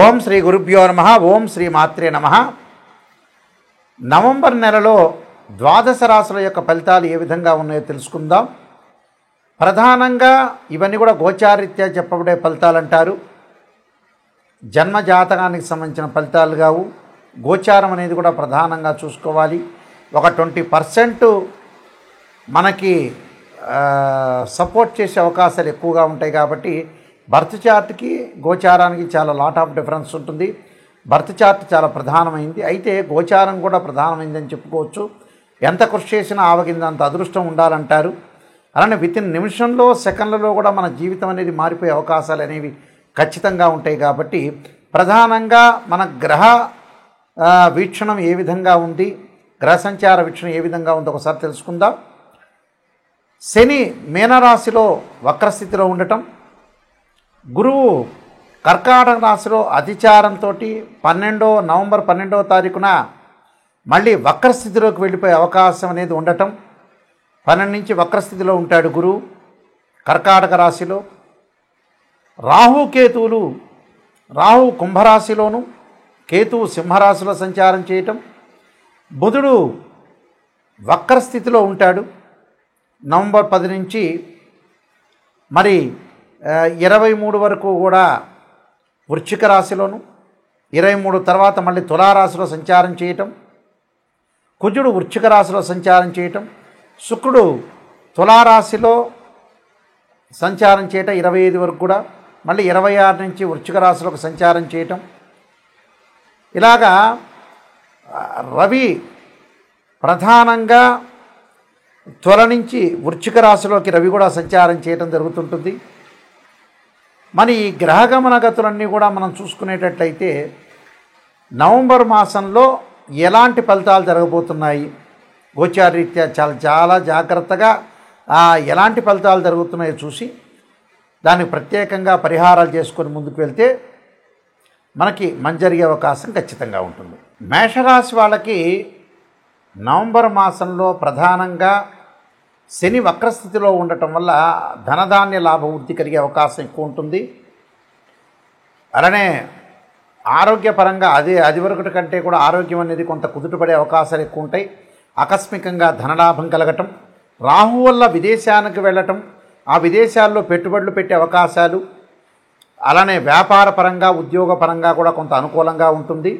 ఓం శ్రీ గురుభ్యో నమః. ఓం శ్రీ మాత్రే నమః. నవంబర్ నెలలో ద్వాదశ రాశుల యొక్క ఫలితాలు ఏ విధంగా ఉన్నాయో తెలుసుకుందాం. ప్రధానంగా ఇవన్నీ కూడా గోచారీత్యా చెప్పబడే ఫలితాలు అంటారు. జన్మ జాతకానికి సంబంధించిన ఫలితాలు కావు. గోచారం అనేది కూడా ప్రధానంగా చూసుకోవాలి. ఒక 20% మనకి సపోర్ట్ చేసే అవకాశాలు ఎక్కువగా ఉంటాయి. కాబట్టి బర్త్ చార్ట్కి గోచారానికి చాలా లాట్ ఆఫ్ డిఫరెన్స్ ఉంటుంది. బర్త్ చార్ట్ చాలా ప్రధానమైంది, అయితే గోచారం కూడా ప్రధానమైందని చెప్పుకోవచ్చు. ఎంత కృషి చేసినా ఆవగిందంత అదృష్టం ఉండాలంటారు. అలానే వితిన్ నిమిషంలో సెకండ్లలో కూడా మన జీవితం అనేది మారిపోయే అవకాశాలు అనేవి ఖచ్చితంగా ఉంటాయి. కాబట్టి ప్రధానంగా మన గ్రహ వీక్షణం ఏ విధంగా ఉంది, గ్రహ సంచార వీక్షణం ఏ విధంగా ఉందో ఒకసారి తెలుసుకుందాం. శని మీనరాశిలో వక్రస్థితిలో ఉండటం, గురువు కర్కాటక రాశిలో అతిచారంతో నవంబర్ 12వ తారీఖున మళ్ళీ వక్రస్థితిలోకి వెళ్ళిపోయే అవకాశం అనేది ఉండటం. 12 నుంచి వక్రస్థితిలో ఉంటాడు గురువు కర్కాటక రాశిలో. రాహుకేతువులు, రాహు కుంభరాశిలోను, కేతువు సింహరాశిలో సంచారం చేయటం. బుధుడు వక్రస్థితిలో ఉంటాడు నవంబర్ 10 నుంచి మరి 23 వరకు కూడా వృశ్చిక రాశిలోను, 23 తర్వాత మళ్ళీ తులారాశిలో సంచారం చేయటం. కుజుడు వృశ్చిక రాశిలో సంచారం చేయటం, శుక్రుడు తులారాశిలో సంచారం చేయటం 25 వరకు కూడా, మళ్ళీ 26 నుంచి వృశ్చిక రాశిలోకి సంచారం చేయటం. ఇలాగా రవి ప్రధానంగా త్వర నుంచి వృశ్చిక రాశిలోకి రవి కూడా సంచారం చేయటం జరుగుతుంటుంది. మరి ఈ గ్రహగమన గతులన్నీ కూడా మనం చూసుకునేటట్లయితే నవంబర్ మాసంలో ఎలాంటి ఫలితాలు జరగబోతున్నాయి, గోచారీత్యా చాలా జాగ్రత్తగా ఎలాంటి ఫలితాలు జరుగుతున్నాయో చూసి దానికి ప్రత్యేకంగా పరిహారాలు చేసుకొని ముందుకు వెళ్తే మనకి మంచి జరిగే అవకాశం ఖచ్చితంగా ఉంటుంది. మేషరాశి వాళ్ళకి నవంబర్ మాసంలో ప్రధానంగా శని వక్రస్థితిలో ఉండటం వల్ల ధనధాన్య లాభ వృద్ధి కలిగే అవకాశం ఎక్కువ ఉంటుంది. అలానే ఆరోగ్యపరంగా అది వరకటి కంటే కూడా ఆరోగ్యం అనేది కొంత కుదుటపడే అవకాశాలు ఎక్కువ ఉంటాయి. ఆకస్మికంగా ధనలాభం కలగటం, రాహు వల్ల విదేశానికి వెళ్ళటం, ఆ విదేశాల్లో పెట్టుబడులు పెట్టే అవకాశాలు, అలానే వ్యాపార పరంగా ఉద్యోగపరంగా కూడా కొంత అనుకూలంగా ఉంటుంది.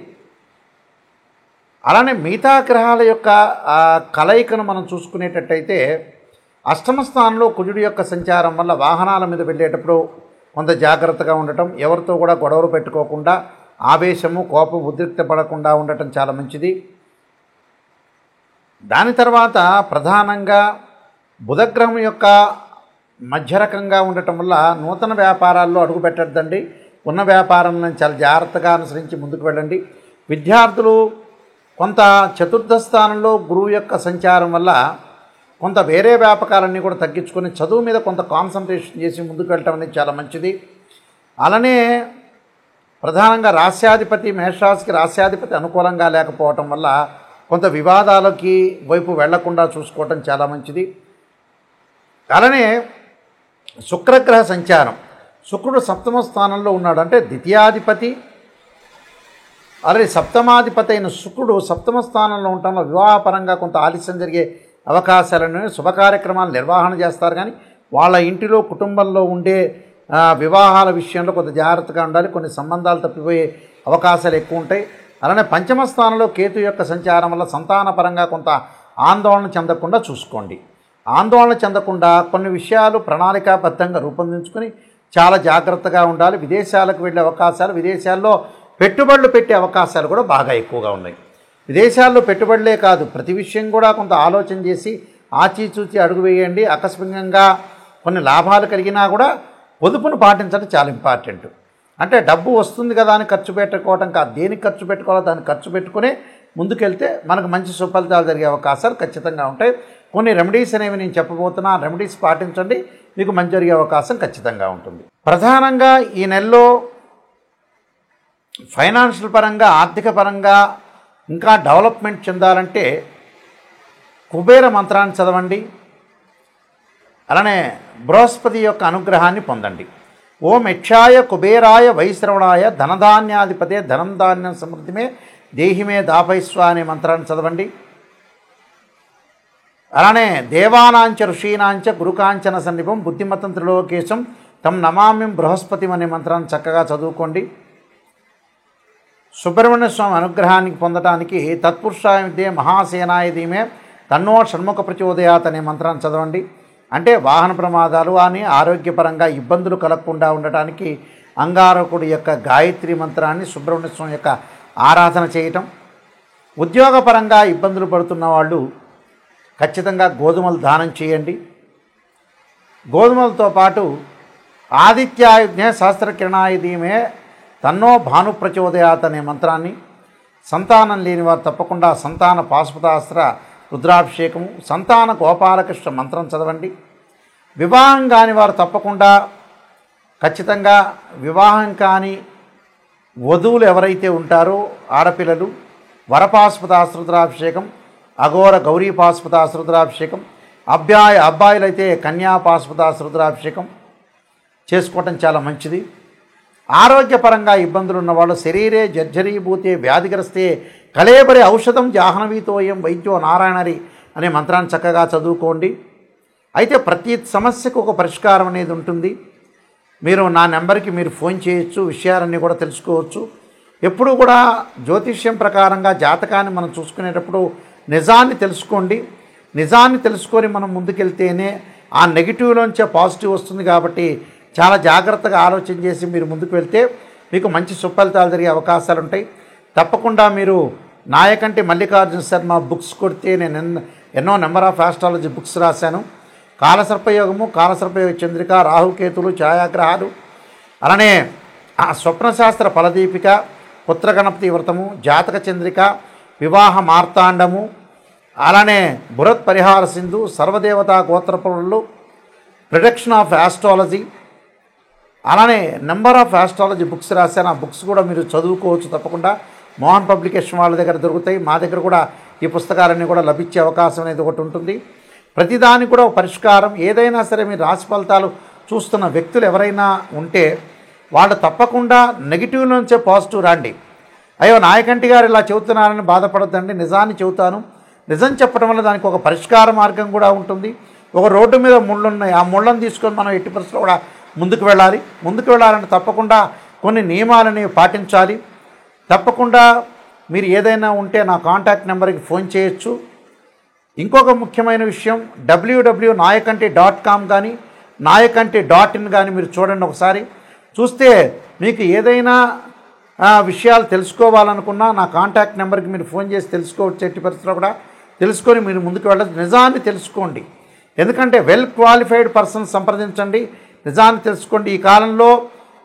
అలానే మిగతా గ్రహాల యొక్క కలయికను మనం చూసుకునేటట్టయితే అష్టమ స్థానంలో కుజుడి యొక్క సంచారం వల్ల వాహనాల మీద వెళ్ళేటప్పుడు కొంత జాగ్రత్తగా ఉండటం, ఎవరితో కూడా గొడవలు పెట్టుకోకుండా ఆవేశము కోపం ఉద్రిక్త పడకుండా ఉండటం చాలా మంచిది. దాని తర్వాత ప్రధానంగా బుధగ్రహం యొక్క మధ్య రకంగా ఉండటం వల్ల నూతన వ్యాపారాల్లో అడుగు పెట్టద్దండి. ఉన్న వ్యాపారాలను చాలా జాగ్రత్తగా అనుసరించి ముందుకు వెళ్ళండి. విద్యార్థులు కొంత చతుర్థ స్థానంలో గురువు యొక్క సంచారం వల్ల కొంత వేరే వ్యాపకాలన్నీ కూడా తగ్గించుకొని చదువు మీద కొంత కాన్సన్ట్రేషన్ చేసి ముందుకు వెళ్ళటం అనేది చాలా మంచిది. అలానే ప్రధానంగా రాశ్యాధిపతి మేషరాశికి రాశ్యాధిపతి అనుకూలంగా లేకపోవటం వల్ల కొంత వివాదాలకి వైపు వెళ్లకుండా చూసుకోవటం చాలా మంచిది. అలానే శుక్రగ్రహ సంచారం, శుక్రుడు సప్తమ స్థానంలో ఉన్నాడు, అంటే ద్వితీయాధిపతి అలాగే సప్తమాధిపతి అయిన శుక్రుడు సప్తమ స్థానంలో ఉండటంలో వివాహపరంగా కొంత ఆలస్యం జరిగే అవకాశాలను, శుభ కార్యక్రమాలు నిర్వహణ చేస్తారు. కానీ వాళ్ళ ఇంటిలో కుటుంబంలో ఉండే వివాహాల విషయంలో కొంత జాగ్రత్తగా ఉండాలి. కొన్ని సంబంధాలు తప్పిపోయే అవకాశాలు ఎక్కువ ఉంటాయి. అలానే పంచమ స్థానంలో కేతు యొక్క సంచారం వల్ల సంతానపరంగా కొంత ఆందోళన చెందకుండా చూసుకోండి. ఆందోళన చెందకుండా కొన్ని విషయాలు ప్రణాళికాబద్ధంగా రూపొందించుకొని చాలా జాగ్రత్తగా ఉండాలి. విదేశాలకు వెళ్ళే అవకాశాలు, విదేశాల్లో పెట్టుబడులు పెట్టే అవకాశాలు కూడా బాగా ఎక్కువగా ఉన్నాయి. విదేశాల్లో పెట్టుబడులే కాదు, ప్రతి విషయం కూడా కొంత ఆలోచన చేసి ఆచితూచి అడుగు వేయండి. ఆకస్మికంగా కొన్ని లాభాలు కలిగినా కూడా పొదుపును పాటించడం చాలా ఇంపార్టెంట్. అంటే డబ్బు వస్తుంది కదా అని ఖర్చు పెట్టుకోవటం కాదు, దేనికి ఖర్చు పెట్టుకోవాలో దాన్ని ఖర్చు పెట్టుకునే ముందుకెళ్తే మనకు మంచి సుఫలితాలు జరిగే అవకాశాలు ఖచ్చితంగా ఉంటాయి. కొన్ని రెమెడీస్ అనేవి నేను చెప్పబోతున్నా, రెమెడీస్ పాటించండి, మీకు మంచి జరిగే అవకాశం ఖచ్చితంగా ఉంటుంది. ప్రధానంగా ఈ నెలలో ఫైనాన్షియల్ పరంగా ఆర్థిక పరంగా ఇంకా డెవలప్మెంట్ చెందాలంటే కుబేర మంత్రాన్ని చదవండి. అలానే బృహస్పతి యొక్క అనుగ్రహాన్ని పొందండి. ఓం యక్షాయ కుబేరాయ వైశ్రవణాయ ధనధాన్యాధిపతే ధనం ధాన్యం సమృద్ధిమే దేహిమే దాపైస్వ అనే మంత్రాన్ని చదవండి. అలానే దేవానాంచ ఋషీనాంచ గురుకాంచన సన్నిపం బుద్ధిమతం త్రిలోకేశం తం నమామ్యం బృహస్పతి అనే మంత్రాన్ని చక్కగా చదువుకోండి. సుబ్రహ్మణ్య స్వామి అనుగ్రహానికి పొందడానికి తత్పురుషాయ విద్యే మహాసేనాయ ధీమే తన్నో షణ్ముఖ ప్రచోదయాత్ అనే మంత్రాన్ని చదవండి. అంటే వాహన ప్రమాదాలు అని ఆరోగ్యపరంగా ఇబ్బందులు కలగకుండా ఉండటానికి అంగారకుడి యొక్క గాయత్రి మంత్రాన్ని సుబ్రహ్మణ్య స్వామి యొక్క ఆరాధన చేయటం. ఉద్యోగపరంగా ఇబ్బందులు పడుతున్న వాళ్ళు ఖచ్చితంగా గోధుమలు దానం చేయండి. గోధుమలతో పాటు ఆదిత్యాయుజ్ఞే సహస్రకిరణాయ ధీమే తన్నో భాను ప్రచోదయాత్ అనే మంత్రాన్ని, సంతానం లేని వారు తప్పకుండా సంతాన పాశుపతాస్త్ర రుద్రాభిషేకము, సంతాన గోపాలకృష్ణ మంత్రం చదవండి. వివాహం కాని వారు తప్పకుండా ఖచ్చితంగా వివాహం కాని వధువులు ఎవరైతే ఉంటారో ఆడపిల్లలు వరపాశుపతాస్త్ర రుద్రాభిషేకం, అఘోర గౌరీ పాశుపతాస్త్ర రుద్రాభిషేకం, అబ్బాయిలైతే కన్యా పాశుపతాస్త్ర రుద్రాభిషేకం చేసుకోవటం చాలా మంచిది. ఆరోగ్యపరంగా ఇబ్బందులు ఉన్నవాళ్ళు శరీరే జర్జరీభూతే వ్యాధిగ్రస్తే కళేబరి ఔషధం జాహ్నవీతోయం వైద్యో నారాయణరి అనే మంత్రాన్ని చక్కగా చదువుకోండి. అయితే ప్రతి సమస్యకు ఒక పరిష్కారం అనేది ఉంటుంది. మీరు నా నెంబర్కి మీరు ఫోన్ చేయొచ్చు, విషయాలన్నీ కూడా తెలుసుకోవచ్చు. ఎప్పుడు కూడా జ్యోతిష్యం ప్రకారంగా జాతకాన్ని మనం చూసుకునేటప్పుడు నిజాన్ని తెలుసుకోండి. నిజాన్ని తెలుసుకొని మనం ముందుకెళ్తేనే ఆ నెగిటివ్లోంచే పాజిటివ్ వస్తుంది. కాబట్టి చాలా జాగ్రత్తగా ఆలోచన చేసి మీరు ముందుకు వెళ్తే మీకు మంచి సుఫలితాలు జరిగే అవకాశాలు ఉంటాయి. తప్పకుండా మీరు నాయకంటి మల్లికార్జున శర్మ బుక్స్ కొడితే నేను ఎన్నో నెంబర్ ఆఫ్ ఆస్ట్రాలజీ బుక్స్ రాశాను. కాలసర్పయోగము, కాలసర్పయోగ చంద్రిక, రాహుకేతులు, ఛాయాగ్రహాలు, అలానే స్వప్నశాస్త్ర ఫలదీపిక, పుత్రగణపతి వ్రతము, జాతక చంద్రిక, వివాహ మార్తాండము, అలానే బృహత్ పరిహార సింధు, సర్వదేవతా గోత్రపురులు, ప్రొడక్షన్ ఆఫ్ ఆస్ట్రాలజీ, అలానే నెంబర్ ఆఫ్ ఆస్ట్రాలజీ బుక్స్ రాశాను. ఆ బుక్స్ కూడా మీరు చదువుకోవచ్చు. తప్పకుండా మోహన్ పబ్లికేషన్ వాళ్ళ దగ్గర దొరుకుతాయి. మా దగ్గర కూడా ఈ పుస్తకాలన్నీ కూడా లభించే అవకాశం అనేది ఒకటి ఉంటుంది. ప్రతిదానికి కూడా ఒక పరిష్కారం. ఏదైనా సరే మీరు రాశి ఫలితాలు చూస్తున్న వ్యక్తులు ఎవరైనా ఉంటే వాళ్ళు తప్పకుండా నెగిటివ్ నుంచే పాజిటివ్ రండి. అయ్యో నాయకంటి గారు ఇలా చెబుతున్నారని బాధపడద్దండి, నిజాన్ని చెబుతాను. నిజం చెప్పడం వల్ల దానికి ఒక పరిష్కార మార్గం కూడా ఉంటుంది. ఒక రోడ్డు మీద ముళ్ళు ఉన్నాయి, ఆ ముళ్ళను తీసుకొని మనం ఎట్టి పరిస్థితుల్లో కూడా ముందుకు వెళ్ళాలి. ముందుకు వెళ్ళాలంటే తప్పకుండా కొన్ని నియమాలని పాటించాలి. తప్పకుండా మీరు ఏదైనా ఉంటే నా కాంటాక్ట్ నెంబర్కి ఫోన్ చేయొచ్చు. ఇంకొక ముఖ్యమైన విషయం, www.nayakanti.com కానీ nayakanti.in కానీ మీరు చూడండి. ఒకసారి చూస్తే మీకు ఏదైనా విషయాలు తెలుసుకోవాలనుకున్నా నా కాంటాక్ట్ నెంబర్కి మీరు ఫోన్ చేసి తెలుసుకోవచ్చు. ఎట్టి పరిస్థితుల్లో కూడా తెలుసుకొని మీరు ముందుకు వెళ్ళదు. నిజాన్ని తెలుసుకోండి. ఎందుకంటే వెల్ క్వాలిఫైడ్ పర్సన్ సంప్రదించండి, నిజాన్ని తెలుసుకోండి. ఈ కాలంలో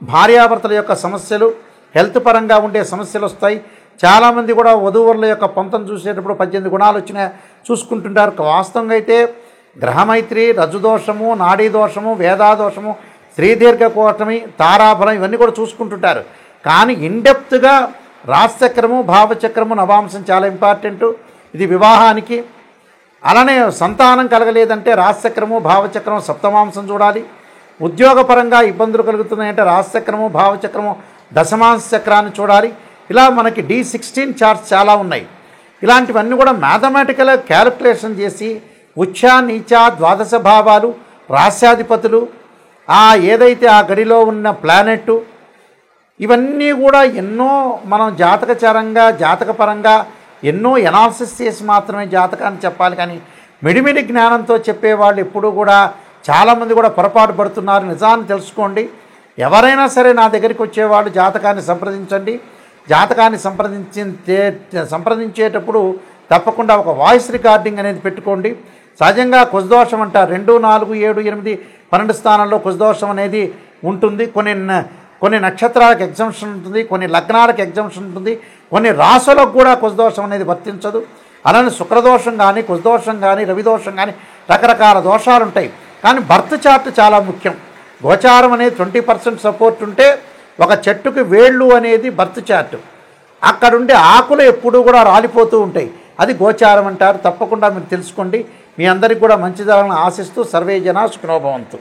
భార్యాభర్తల యొక్క సమస్యలు, హెల్త్ పరంగా ఉండే సమస్యలు వస్తాయి. చాలామంది కూడా వధూవరుల యొక్క పొంతం చూసేటప్పుడు 18 గుణాలు వచ్చినా చూసుకుంటుంటారు. వాస్తవంగా అయితే గ్రహమైత్రి, రజ్జుదోషము, నాడీ దోషము, వేదాదోషము, శ్రీదీర్ఘకోటమి, తారాబలం ఇవన్నీ కూడా చూసుకుంటుంటారు. కానీ ఇన్డెప్త్గా రాశిచక్రము, భావచక్రము, నవాంశం చాలా ఇంపార్టెంటు. ఇది వివాహానికి. అలానే సంతానం కలగలేదంటే రాశిచక్రము, భావచక్రము, సప్తమాంశం చూడాలి. ఉద్యోగపరంగా ఇబ్బందులు కలుగుతున్నాయంటే రాశిచక్రము, భావచక్రము, దశమాంశ చక్రాన్ని చూడాలి. ఇలా మనకి D16 చార్ట్స్ చాలా ఉన్నాయి. ఇలాంటివన్నీ కూడా మ్యాథమెటికల్ క్యాలిక్యులేషన్ చేసి ఉచ్చ నీచ ద్వాదశ భావాలు, రాశ్యాధిపతులు, ఏదైతే ఆ గడిలో ఉన్న ప్లానెట్, ఇవన్నీ కూడా ఎన్నో మనం జాతకపరంగా ఎన్నో ఎనాలిసిస్ చేసి మాత్రమే జాతకాన్ని చెప్పాలి. కానీ మిడిమిడి జ్ఞానంతో చెప్పేవాళ్ళు ఎప్పుడూ కూడా చాలామంది కూడా పొరపాటు పడుతున్నారు. నిజాన్ని తెలుసుకోండి. ఎవరైనా సరే నా దగ్గరికి వచ్చేవాళ్ళు జాతకాన్ని సంప్రదించండి. జాతకాన్ని సంప్రదించేటప్పుడు తప్పకుండా ఒక వాయిస్ రికార్డింగ్ అనేది పెట్టుకోండి. సహజంగా కుజదోషం అంటారు. 2, 4, 7, 8, 12 స్థానాల్లో కుజదోషం అనేది ఉంటుంది. కొన్ని నక్షత్రాలకు ఎగ్జంప్షన్ ఉంటుంది, కొన్ని లగ్నాలకు ఎగ్జంప్షన్ ఉంటుంది, కొన్ని రాశులకు కూడా కుజదోషం అనేది వర్తించదు. అలానే శుక్రదోషం కానీ, కుజదోషం కానీ, రవిదోషం కానీ రకరకాల దోషాలు ఉంటాయి. కానీ బర్త్ చార్ట్ చాలా ముఖ్యం. గోచారం అనేది 20% సపోర్ట్ ఉంటే ఒక చెట్టుకి వేళ్ళు అనేది బర్త్ చార్ట్. అక్కడుండే ఆకులు ఎప్పుడూ కూడా రాలిపోతూ ఉంటాయి. అది గోచారం అంటారు. తప్పకుండా మీరు తెలుసుకోండి. మీ అందరికీ కూడా మంచి జరగాలని ఆశిస్తూ సర్వే జనా సుఖినో భవంతు.